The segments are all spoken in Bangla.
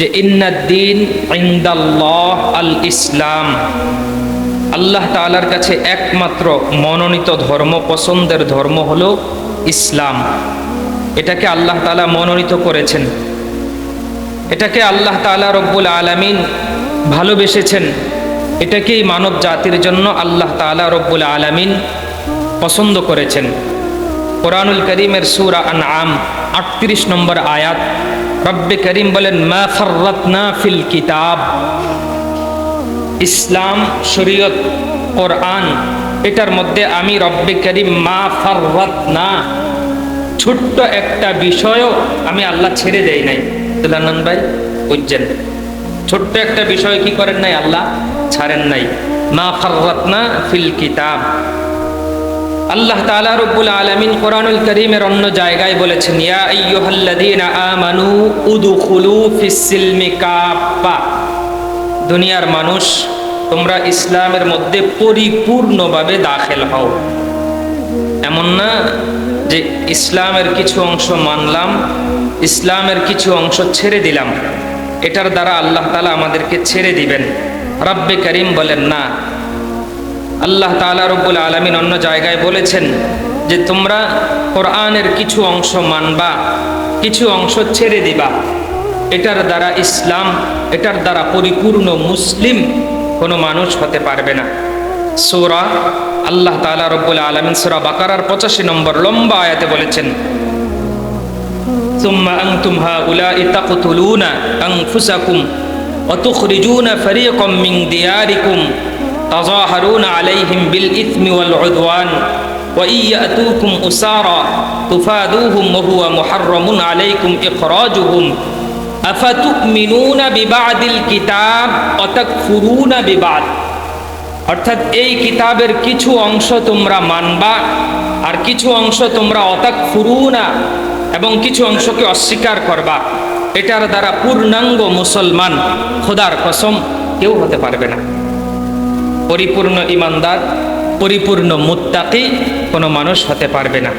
যে ইন্নাদ্দীন ইনদাল্লাহ আল ইসলাম, আল্লাহ তাআলার কাছে একমাত্র মনোনীত ধর্ম, পছন্দের ধর্ম হলো ইসলাম। এটাকে আল্লাহ তাআলা মনোনীত করেছেন, এটাকে আল্লাহ তাআলা রব্বুল আলামিন ভালোবেসেছেন, এটাকেই মানব জাতির জন্য আল্লাহ তাআলা রব্বুল আলামিন পছন্দ করেছেন। কোরআনুল কারীমের সূরা আনআম 38 নম্বর আয়াত রব্বে করিম বলেন, মা ফাররাতনা ফিল কিতাব। ইসলাম, শরীয়ত, কোরআন, এটার মধ্যে আমি রব্বে করিম মা ফাররাতনা, ছোট্ট একটা বিষয়ও আমি আল্লাহ ছেড়ে দেই নাই। দুলানন ভাই বুঝছেন, ছোট্ট একটা বিষয় কি করেন নাই, আল্লাহ ছাড়েন নাই। মা ফাররাতনা ফিল কিতাব। আল্লাহ তাআলা রব্বুল আলামিন কোরআনুল কারীমের অন্য জায়গায় বলেছেন, ইয়া আইয়ুহাল্লাযীনা আমানু উদখুলু ফিস-সিলমি কাফা। দুনিয়ার মানুষ, তোমরা ইসলামের মধ্যে পরিপূর্ণভাবে দাখিল হও। এমন না যে ইসলামের কিছু অংশ মানলাম, ইসলামের কিছু অংশ ছেড়ে দিলাম, এটার দ্বারা আল্লাহ তাআলা আমাদেরকে ছেড়ে দিবেন। রব্বে করিম বলেন না। আল্লাহ তাআলা রব্বুল আলামিন অন্য জায়গায় বলেছেন যে তোমরা কোরআনের কিছু অংশ মানবা, কিছু অংশ ছেড়ে দিবা, এটার দ্বারা ইসলাম, এটার দ্বারা পরিপূর্ণ মুসলিম কোনো মানুষ হতে পারবে না। সূরা আল্লাহ তাআলা রব্বুল আলামিন সূরা বাকারার 85 নম্বর লম্বা আয়াতে বলেছেন, সুম্মা আনতুম হাউলাই তাকতুলুনা আনফুসাকুম ওয়া তুখরিজুনা ফারীকাম মিন দিয়ারিকুম তাযাহারুনা আলাইহিম বিল ইথমি ওয়াল উদওয়ান ওয়া ইয়াতুকুম উসারা তুফাদুহুম ওয়া হুয়া মুহাররামুন আলাইকুম ইখরাজুহুম আফাতুমিনুনা বিবাদিল কিতাব ওয়া তাকফুরুনা বিবাদ। অর্থাৎ এই কিতাবের কিছু অংশ তোমরা মানবা, আর কিছু অংশ তোমরা অতাকফুরুনা, এবং কিছু অংশকে অস্বীকার করবা। এটার দ্বারা পূর্ণাঙ্গ মুসলমান খোদার কসম কেউ হতে পারবে না। পরিপূর্ণ ইমানদার, পরিপূর্ণ মুত্তাকি কোনো মানুষ হতে পারবে না।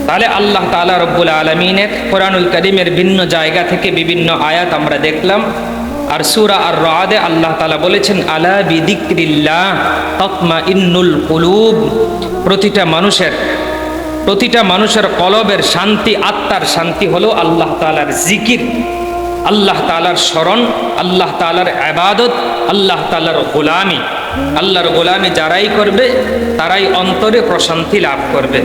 তাহলে আল্লাহ তাআলা রব্বুল আলামিনের কোরআনুল কারীমের ভিন্ন জায়গা থেকে বিভিন্ন আয়াত আমরা দেখলাম। আর সূরা আর-রা'দে আল্লাহ তাআলা বলেছেন, আলা বিযিকরিল্লাহ তাতমাইন্নুল কুলুব। প্রতিটা মানুষের কলবের শান্তি, আত্মার শান্তি হলো আল্লাহ তাআলার জিকির, আল্লাহ তাআলার স্মরণ, আল্লাহ তাআলার ইবাদত, আল্লাহ তাআলার গোলামি। আল্লাহর গোলামি যারাই করবে তারাই অন্তরে প্রশান্তি লাভ করবে।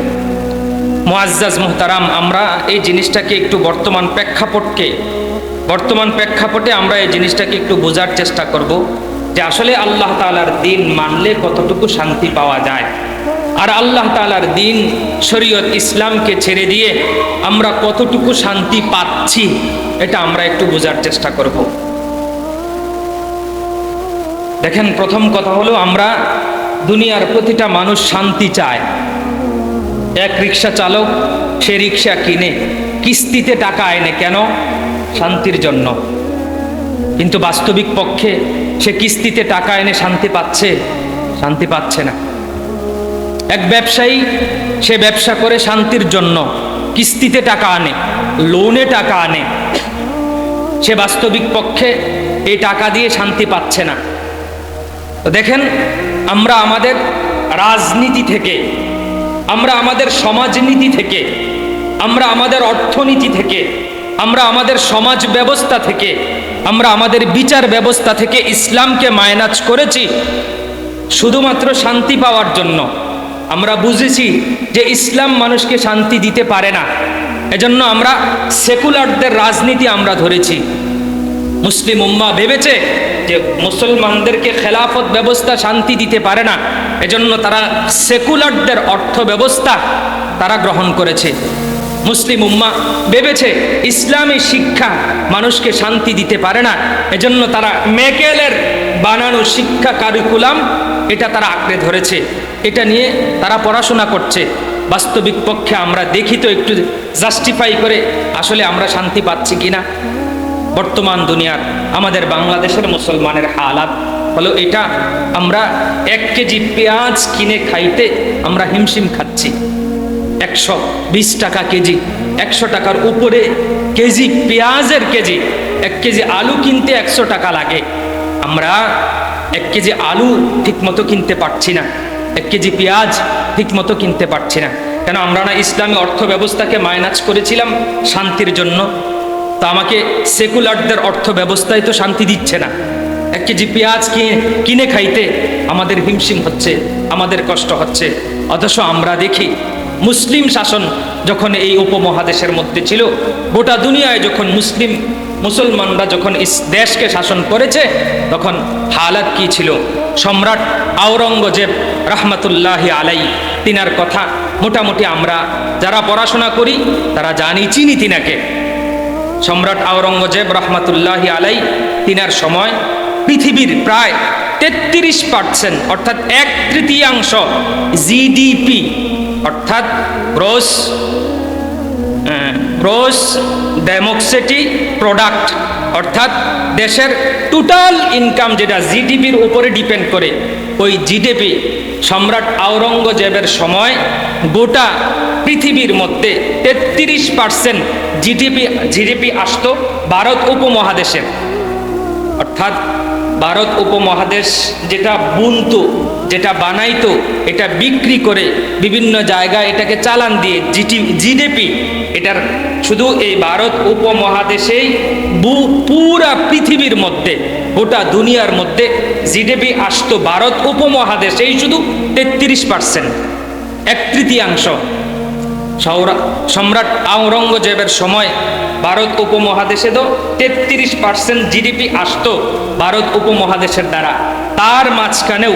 মুআজ্জাজ মুহতারাম, আমরা এই জিনিসটাকে একটু বর্তমান প্রেক্ষাপটে আমরা এই জিনিসটাকে একটু বোঝার চেষ্টা করব যে আসলে আল্লাহ তাআলার দ্বীন মানলে কতটুকু শান্তি পাওয়া যায়, আর আল্লাহ তাআলার দ্বীন শরীয়ত ইসলামকে ছেড়ে দিয়ে আমরা কতটুকু শান্তি পাচ্ছি, এটা আমরা একটু বোঝার চেষ্টা করব। দেখেন, প্রথম কথা হলো, আমরা দুনিয়ার প্রতিটা মানুষ শান্তি চায়। এক রিক্সা চালক, সে রিক্সা কিনে কিস্তিতে টাকা আনে, কেন? শান্তির জন্য। কিন্তু বাস্তবিক পক্ষে সে কিস্তিতে টাকা এনে শান্তি পাচ্ছে না। এক ব্যবসায়ী, সে ব্যবসা করে শান্তির জন্য কিস্তিতে টাকা আনে, লোনে টাকা আনে, সে বাস্তবিক পক্ষে এই টাকা দিয়ে শান্তি পাচ্ছে না। তো দেখেন, আমরা আমাদের রাজনীতি থেকে, আমরা আমাদের সমাজনীতি থেকে, আমরা আমাদের অর্থনীতি থেকে, আমরা আমাদের সমাজ ব্যবস্থা থেকে, আমরা আমাদের বিচার ব্যবস্থা থেকে ইসলামকে মাইনাস করেছি শুধুমাত্র শান্তি পাওয়ার জন্য। আমরা বুঝেছি যে ইসলাম মানুষকে শান্তি দিতে পারে না, এজন্য আমরা সেকুলারদের রাজনীতি আমরা ধরেছি। মুসলিম উম্মাহ ভেবেছে যে মুসলমানদেরকে খেলাফত ব্যবস্থা শান্তি দিতে পারে না, এজন্য তারা সেকুলারদের অর্থ ব্যবস্থা তারা গ্রহণ করেছে। মুসলিম উম্মাহ ভেবেছে ইসলামী শিক্ষা মানুষকে শান্তি দিতে পারে না, এজন্য তারা মেকেলের বানানো শিক্ষা কারিকুলাম এটা তারা আঁকড়ে ধরেছে, এটা নিয়ে তারা পড়াশোনা করছে। বাস্তবিক পক্ষে আমরা দেখি তো একটু জাস্টিফাই করে আসলে আমরা শান্তি পাচ্ছি কিনা। বর্তমান দুনিয়ার আমাদের বাংলাদেশের মুসলমানের হালাত হলো এটা, আমরা 1 কেজি পেঁয়াজ কিনে খাইতে আমরা হিমশিম খাচ্ছি। 120 টাকা কেজি, 100 টাকার উপরে কেজি পেঁয়াজের কেজি, 1 কেজি আলু কিনতে 100 টাকা লাগে। আমরা 1 কেজি আলু ঠিকমতো কিনতে পারছি না, 1 কেজি পেঁয়াজ ঠিকমতো কিনতে পারছি না। কেন? আমরা না ইসলামী অর্থ ব্যবস্থাকে মাইনাস করেছিলাম শান্তির জন্য। তো আমাকে সেকুলারদের অর্থ ব্যবস্থায় তো শান্তি দিচ্ছে না। 1 কেজি পেঁয়াজ কিনে খাইতে আমাদের হিমশিম হচ্ছে, আমাদের কষ্ট হচ্ছে। অথচ আমরা দেখি মুসলিম শাসন যখন এই উপমহাদেশের মধ্যে ছিল, গোটা দুনিয়ায় যখন মুসলমানরা যখন দেশকে শাসন করেছে, তখন হালাত কি ছিল? সম্রাট আওরঙ্গজেব রহমতুল্লাহি আলাই, তিনার কথা মোটামুটি আমরা যারা পড়াশোনা করি তারা জানি, চিনি তিনাকে। সম্রাট আওরঙ্গজেব রহমতুল্লাহি আলাই, তিনার সময় পৃথিবীর প্রায় 33% অর্থাৎ 1/3 জিডিপি অর্থাৎ গ্রোস ডেমোক্রেটিক প্রোডাক্ট অর্থাৎ দেশের টোটাল ইনকাম যেটা জিডিপির উপরে ডিপেন্ড করে, ওই জিডিপি সম্রাট আওরঙ্গজেবের সময় গোটা পৃথিবীর মধ্যে 33% জিডিপি আসতো ভারত উপমহাদেশের। অর্থাৎ ভারত উপমহাদেশ যেটা বুনতো, যেটা বানাইতো, এটা বিক্রি করে বিভিন্ন জায়গায় এটাকে চালান দিয়ে জিডিপি, এটার শুধু এই ভারত উপমহাদেশেই পুরা পৃথিবীর মধ্যে, গোটা দুনিয়ার মধ্যে জিডিপি আসতো ভারত উপমহাদেশেই শুধু 33%, 1/3। সম্রাট আওরঙ্গজেবের সময় ভারত উপমহাদেশে তো 33% জিডিপি আসতো ভারত উপমহাদেশের দ্বারা। তার মাঝখানেও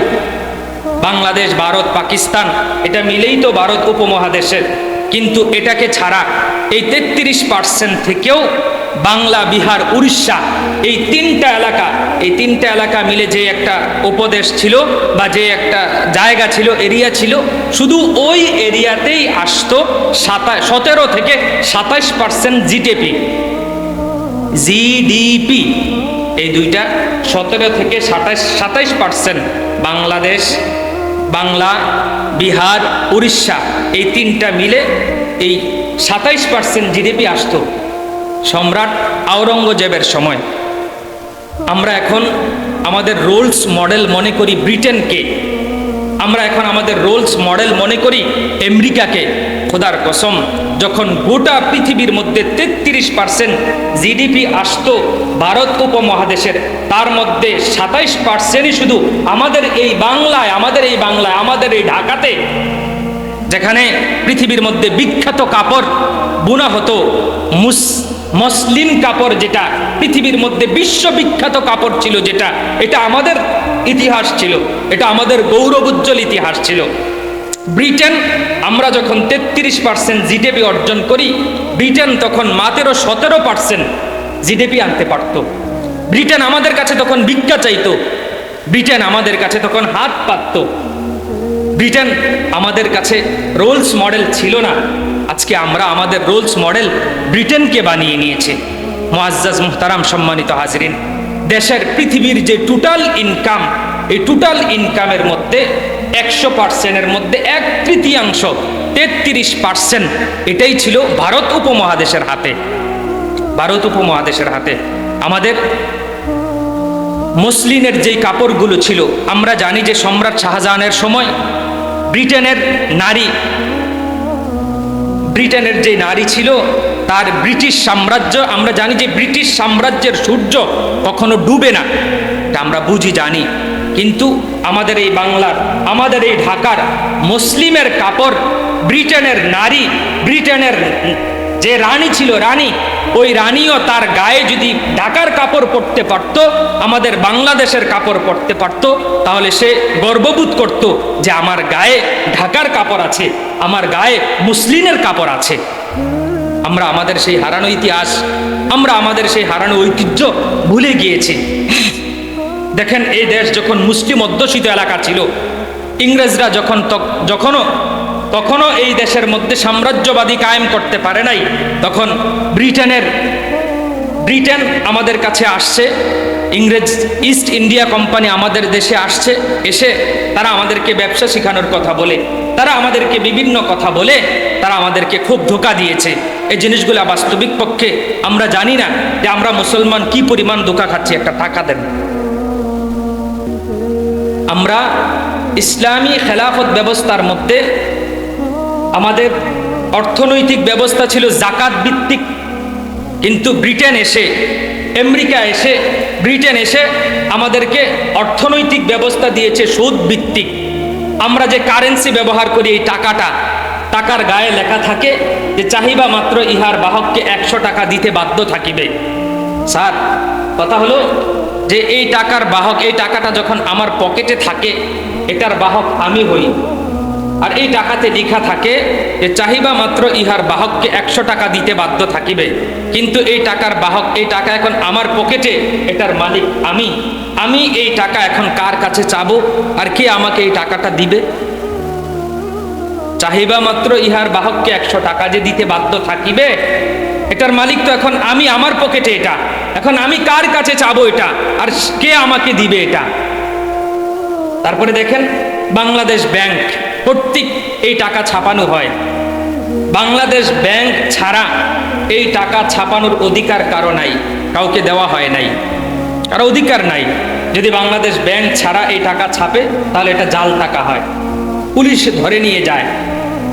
বাংলাদেশ, ভারত, পাকিস্তান এটা মিলেই তো ভারত উপমহাদেশের। কিন্তু এটাকে ছাড়া এই 33% থেকেও বাংলা, বিহার, উড়িষ্যা এই তিনটা এলাকা মিলে যে একটা উপদেশ ছিল বা যে একটা জায়গা ছিল, এরিয়া ছিল, শুধু ওই এরিয়াতেই আসতো 17 থেকে 27% জিডিপি। এই দুইটা 17 থেকে 27% বাংলাদেশ, বাংলা, বিহার, উড়িষ্যা এই তিনটা মিলে এই 27% জিডিপি আসতো সম্রাট আওরঙ্গজেবের সময়। আমরা এখন আমাদের রোলস মডেল মনে করি ব্রিটেনকে, আমরা এখন আমাদের রোলস মডেল মনে করি আমেরিকাকে। খোদার কসম, যখন গোটা পৃথিবীর মধ্যে 33% জিডিপি আসতো ভারত উপমহাদেশের, তার মধ্যে 27%ই শুধু আমাদের এই বাংলায়, আমাদের এই ঢাকাতে, যেখানে পৃথিবীর মধ্যে বিখ্যাত কাপড় বোনা হতো, মসলিন কাপড়, যেটা পৃথিবীর মধ্যে বিশ্ববিখ্যাত কাপড় ছিল, যেটা এটা আমাদের ইতিহাস ছিল, এটা আমাদের গৌরবোজ্জ্বল ইতিহাস ছিল। ব্রিটেন, আমরা যখন 33% জিডিপি অর্জন করি, ব্রিটেন তখন মাত্র 17% জিডিপি আনতে পারত। ব্রিটেন আমাদের কাছে তখন ভিক্ষা চাইতো, ব্রিটেন আমাদের কাছে তখন হাত পাতত, ব্রিটেন আমাদের কাছে রোলস মডেল ছিল না। আজকে আমরা আমাদের রোলস মডেল ব্রিটেনকে বানিয়ে নিয়েছে। মুআজ্জাজ মুহতারাম সম্মানিত হাজরিন, দেশের পৃথিবীর যে টোটাল ইনকাম, এই টোটাল ইনকামের মধ্যে 100%-এর মধ্যে 1/3 33% এটাই ছিল ভারত উপমহাদেশের হাতে। ভারত উপমহাদেশের হাতে আমাদের মসলিনের যেই কাপড়গুলো ছিল, আমরা জানি যে সম্রাট শাহজাহানের সময় ব্রিটেনের যে নারী ছিল, তার ব্রিটিশ সাম্রাজ্য, আমরা জানি যে ব্রিটিশ সাম্রাজ্যের সূর্য কখনো ডুবে না, এটা আমরা বুঝি জানি। কিন্তু আমাদের এই বাংলার, আমাদের এই ঢাকার মুসলিমের কাপড়, ব্রিটেনের নারী, ব্রিটেনের যে রানী ছিল, ওই রানীও তার গায়ে যদি ঢাকার কাপড় পরতে পারত, আমাদের বাংলাদেশের কাপড় পরতে পারত, তাহলে সে গর্ববোধ করত যে আমার গায়ে ঢাকার কাপড় আছে, আমার গায়ে মুসলিমের কাপড় আছে। আমরা আমাদের সেই হারানো ইতিহাস, আমরা আমাদের সেই হারানো ঐতিহ্য ভুলে গিয়েছি। দেখেন, এই দেশ যখন মুসলিম অধ্যুষিত এলাকা ছিল, ইংরেজরা তখনও এই দেশের মধ্যে সাম্রাজ্যবাদী কায়েম করতে পারে নাই। তখন ব্রিটেন আমাদের কাছে আসছে, ইংরেজ ইস্ট ইন্ডিয়া কোম্পানি আমাদের দেশে আসছে, এসে তারা আমাদেরকে ব্যবসা শেখানোর কথা বলে, তারা আমাদেরকে বিভিন্ন কথা বলে, তারা আমাদেরকে খুব ধোঁকা দিয়েছে। এই জিনিসগুলা বাস্তবিক পক্ষে আমরা জানি না যে আমরা মুসলমান কি পরিমাণ ধোঁকা খাচ্ছি। একটা টাকা দেন। আমরা ইসলামী খেলাফত ব্যবস্থার মধ্যে আমাদের অর্থনৈতিক ব্যবস্থা ছিল জাকাত ভিত্তিক, কিন্তু ব্রিটেন এসে, আমেরিকা এসে, ব্রিটেন এসে আমাদেরকে অর্থনৈতিক ব্যবস্থা দিয়েছে সুদ ভিত্তিক। আমরা যে কারেন্সি ব্যবহার করি, এই টাকার গায়ে লেখা থাকে যে চাহিবা মাত্র ইহার বাহককে 100 টাকা দিতে বাধ্য থাকিবে। স্যার, কথা হলো যে এই টাকার বাহক, এই টাকাটা যখন আমার পকেটে থাকে, এটার বাহক আমি হই। আর এই টাকাতে লেখা থাকে যে চাহিবা মাত্র ইহার বাহককে 100 টাকা দিতে বাধ্য থাকিবে, কিন্তু এই টাকার বাহক, এই টাকা এখন আমার পকেটে, এটার মালিক আমি এই টাকা এখন কার কাছে চাবো আর কে আমাকে এই টাকাটা দিবে? চাহিবা মাত্র ইহার বাহককে 100 টাকা যে দিতে বাধ্য থাকিবে, এটার মালিক তো এখন আমি, আমার পকেটে এটা, এখন আমি কার কাছে চাবো এটা, আর কে আমাকে দিবে এটা? তারপরে দেখেন বাংলাদেশ ব্যাংক কর্তৃক এই টাকা ছাপানো হয়। বাংলাদেশ ব্যাংক ছাড়া এই টাকা ছাপানোর অধিকার কারো নাই, কাউকে দেওয়া হয় নাই, কারো অধিকার নাই। যদি বাংলাদেশ ব্যাংক ছাড়া এই টাকা ছাপে তাহলে এটা জাল টাকা হয়, পুলিশ ধরে নিয়ে যায়।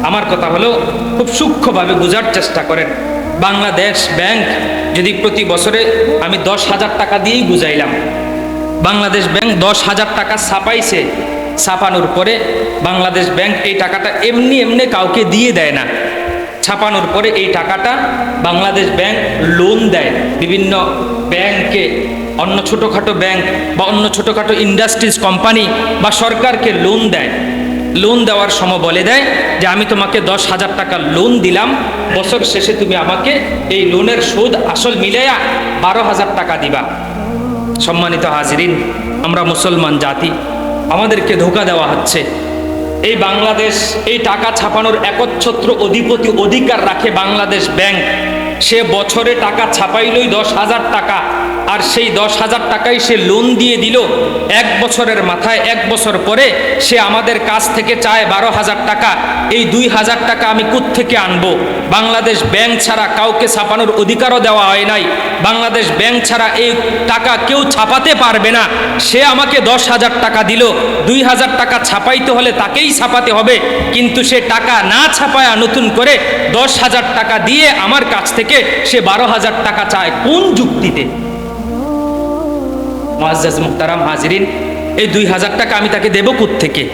আমার কথা হলো খুব সূক্ষ্মভাবে বোঝার চেষ্টা করেন। বাংলাদেশ ব্যাংক যদি প্রতি বছরে, আমি 10,000 টাকা দিয়েই বুঝাইলাম, বাংলাদেশ ব্যাংক 10,000 টাকা ছাপাইছে, ছাপানোর পরে বাংলাদেশ ব্যাংক এই টাকাটা এমনি কাউকে দিয়ে দেয় না। ছাপানোর পরে এই টাকাটা বাংলাদেশ ব্যাংক লোন দেয় বিভিন্ন ব্যাংকে, অন্য ছোটোখাটো ব্যাংক বা অন্য ছোটোখাটো ইন্ডাস্ট্রিজ কোম্পানি বা সরকারকে লোন দেয়। লোন দেওয়ার সময় বলে দেয় যে আমি তোমাকে 10,000 টাকা লোন দিলাম, বছর শেষে তুমি আমাকে এই লোনের সুদ আসল মিলাইয়া 12,000 টাকা দিবা। সম্মানিত হাজিরিন, আমরা মুসলমান জাতি, আমাদেরকে ধোঁকা দেওয়া হচ্ছে। এই বাংলাদেশ, এই টাকা ছাপানোর একচ্ছত্র অধিকার রাখে বাংলাদেশ ব্যাংক। সে বছরে টাকা ছাপাইলই 10,000 টাকা, আর সেই 10,000 টাকাই সে লোন দিয়ে দিল। 1 বছরের মাথায়, 1 বছর পরে সে আমাদের কাছ থেকে চায় 12,000 টাকা। এই 2,000 টাকা আমি কোত্থেকে আনবো? বাংলাদেশ ব্যাংক ছাড়া কাউকে ছাপানোর অধিকারও দেওয়া হয় নাই। বাংলাদেশ ব্যাংক ছাড়া এই টাকা কেউ ছাপাতে পারবে না। সে আমাকে 10,000 টাকা দিল, 2,000 টাকা ছাপাইতে হলে তাকেই ছাপাতে হবে, কিন্তু সে টাকা না ছাপায়া নতুন করে 10,000 টাকা দিয়ে আমার কাছ থেকে সে 12,000 টাকা চায়। কোন যুক্তিতে? মুআজ্জাজ মুহতারাম হাজিরিন, এই 2,000 টাকা আমি তাকে দেব কোত্থেকে?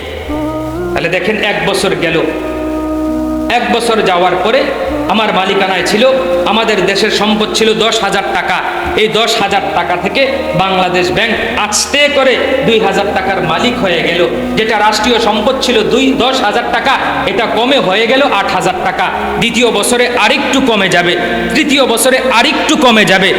তাহলে দেখেন 1 বছর গেল। 1 বছর যাওয়ার পরে আমার মালিকানায় ছিল, আমাদের দেশের সম্পদ ছিল 10,000 টাকা। এই 10,000 টাকা থেকে বাংলাদেশ ব্যাংক আস্তে করে 2,000 টাকার মালিক হয়ে গেল। যেটা রাষ্ট্রীয় সম্পদ ছিল 10,000 টাকা, এটা কমে হয়ে গেল 8,000 টাকা। দ্বিতীয় বছরে আরেকটু কমে যাবে, তৃতীয় বছরে আরেকটু কমে যাবে,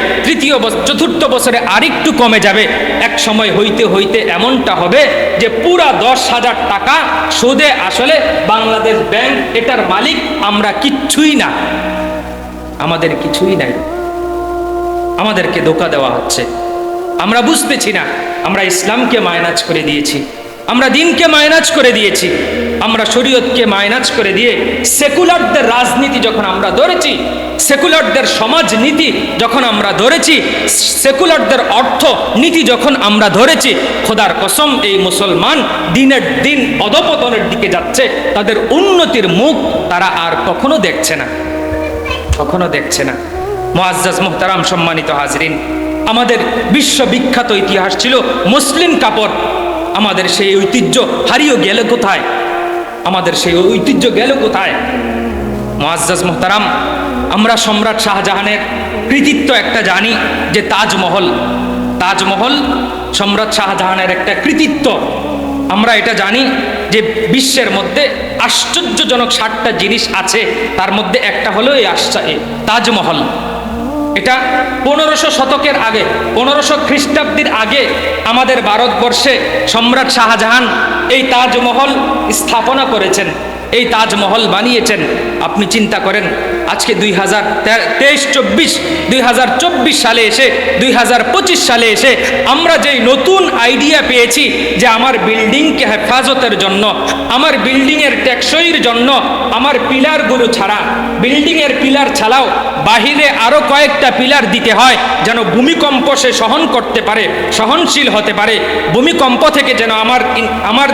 চতুর্থ বছরে আরেকটু কমে যাবে। এক সময় হইতে হইতে এমনটা হবে যে পুরা 10,000 টাকা সুদে আসলে বাংলাদেশ ব্যাংক, এটার মালিক আমরা কিচ্ছুই না, আমাদের কিছুই নাই। আমাদেরকে ধোঁকা দেওয়া হচ্ছে, আমরা বুঝতেছি না। আমরা ইসলামকে মাইনাজ করে দিয়েছি, আমরা দিনকে মাইনাজ করে দিয়েছি, আমরা শরীয়তকে মাইনাজ করে দিয়ে সেকুলারদের রাজনীতি যখন আমরা ধরেছি, সেকুলারদের সমাজনীতি যখন আমরা ধরেছি, সেকুলারদের অর্থ নীতি যখন আমরা ধরেছি, খোদার কসম এই মুসলমান দিনের দিন অধপতনের দিকে যাচ্ছে। তাদের উন্নতির মুখ তারা আর কখনো দেখছে না, কখনো দেখছে না। মুআজ্জাজ মুহতারাম সম্মানিত হাজরিন, আমাদের বিশ্ববিখ্যাত ইতিহাস ছিল মসলিন কাপড়। আমাদের সেই ঐতিহ্য হারিয়ে গেল কোথায়? আমাদের সেই ঐতিহ্য গেল কোথায়? মুআজ্জাজ মুহতারাম, আমরা সম্রাট শাহজাহানের কৃতিত্ব একটা জানি যে তাজমহল, তাজমহল সম্রাট শাহজাহানের একটা কৃতিত্ব। আমরা এটা জানি যে বিশ্বের মধ্যে আশ্চর্যজনক 7টা জিনিস আছে, তার মধ্যে একটা হলো এই তাজমহল। এটা 1500 শতকের আগে, 1500 খ্রিস্টাব্দের আগে আমাদের ভারতবর্ষে সম্রাট শাহজাহান এই তাজমহল স্থাপনা করেছেন। এই তাজমহল বানিয়েছেন। আপনি চিন্তা করেন, আজকে 2023-24 সালে এসে 2025 সালে এসে আমরা যেই নতুন আইডিয়া পেয়েছি যে আমার বিল্ডিংকে হেফাজতের জন্য, আমার বিল্ডিংয়ের টেকসইর জন্য, আমার পিলারগুলো ছাড়া, বিল্ডিংয়ের পিলার ছাড়াও বাহিরে আরও কয়েকটা পিলার দিতে হয়, যেন ভূমিকম্প সে সহন করতে পারে, সহনশীল হতে পারে, ভূমিকম্প থেকে যেন আমার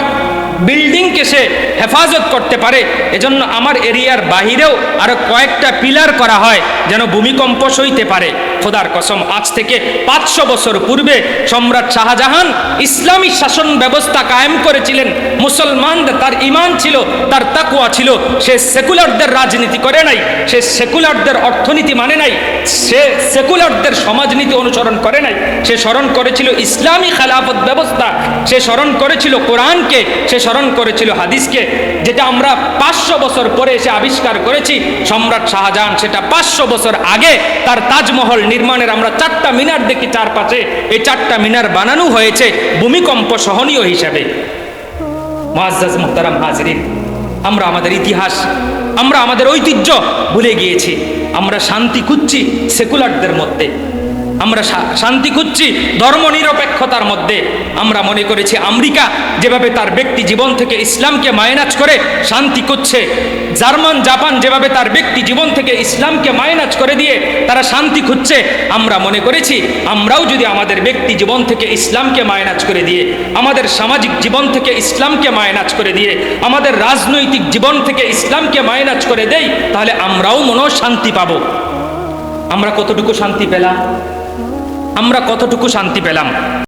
বিল্ডিংকে সে হেফাজত করতে পারে। এজন্য আমার এরিয়ার বাহিরেও আরো কয়েকটা পিলার করা হয় যেন ভূমিকম্প সইতে পারে। খোদার কসম, আজ থেকে 500 বছর পূর্বে সম্রাট শাহজাহান ইসলামী শাসন ব্যবস্থা কায়েম করেছিলেন। মুসলমানদের তার ঈমান ছিল, তার তাকওয়া ছিল। সে সেকুলারদের রাজনীতি করে নাই, সে সেকুলারদের অর্থনীতি মানে নাই, সে সেকুলারদের সমাজনীতি অনুসরণ করে নাই। সে স্মরণ করেছিল ইসলামী খেলাফত ব্যবস্থা, সে স্মরণ করেছিল কোরআনকে, সে স্মরণ করেছিল হাদিসকে। যেটা আমরা 500 বছর পরে এসে আবিষ্কার করেছি, সম্রাট শাহজাহান সেটা 500 বছর আগে তার তাজমহল নির্মাণের আমরা 4টা মিনার দেখি চারপাশে। এই 4টা মিনার বানানো হয়েছে ভূমিকম্প সহনীয় হিসাবে। মুআজ্জাজ মুহতারাম হাজিরিন, আমরা আমাদের ইতিহাস, আমরা আমাদের ঐতিহ্য ভুলে গিয়েছি। আমরা শান্তি খুঁজছি সেকুলারদের মধ্যে, আমরা শান্তি খুঁজছি ধর্মনিরপেক্ষতার মধ্যে। আমরা মনে করেছি আমেরিকা যেভাবে তার ব্যক্তি জীবন থেকে ইসলামকে মাইনাজ করে শান্তি খুঁজছে, জার্মান জাপান যেভাবে তার ব্যক্তি জীবন থেকে ইসলামকে মাইনাজ করে দিয়ে তারা শান্তি খুঁজছে, আমরা মনে করেছি আমরাও যদি আমাদের ব্যক্তি জীবন থেকে ইসলামকে মাইনাজ করে দিয়ে, আমাদের সামাজিক জীবন থেকে ইসলামকে মাইনাজ করে দিয়ে, আমাদের রাজনৈতিক জীবন থেকে ইসলামকে মাইনাজ করে দেই, তাহলে আমরাও মনে শান্তি পাবো। আমরা কতটুকু শান্তি পেলাম? আমরা কতটুকু শান্তি পেলাম?